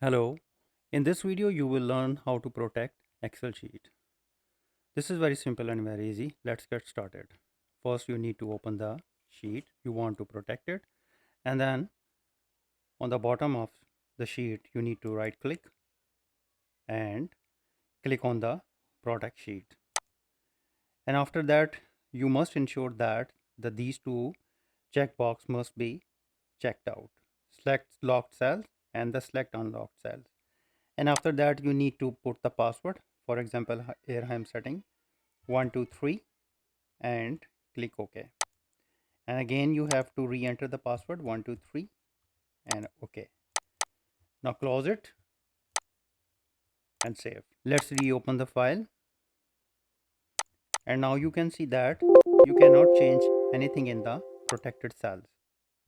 Hello, in this video you will learn how to protect Excel sheet. This is very simple and very easy. Let's get started. First you need to open the sheet, you want to protect it, and then on the bottom of the sheet you need to right click and click on the protect sheet. And after that you must ensure that these two checkbox must be checked out. Select locked cells and the select unlocked cells. And after that you need to put the password. For example, here I am setting 123 and click OK. And again you have to re-enter the password 123 and OK. Now close it and save. Let's reopen the file, and now you can see that you cannot change anything in the protected cells.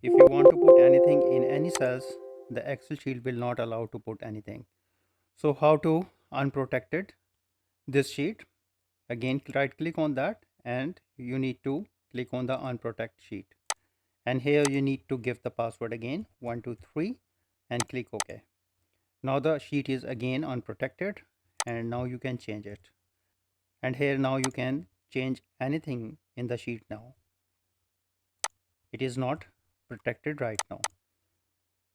If you want to put anything in any cells, the Excel sheet will not allow to put anything. So how to unprotected this sheet? Again right click on that and you need to click on the unprotect sheet, and here you need to give the password again 123 and click OK. Now the sheet is again unprotected and now you can change it, and here now you can change anything in the sheet. Now it is not protected right now.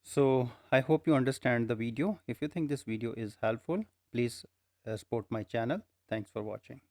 So I hope you understand the video. If you think this video is helpful, please support my channel. Thanks for watching.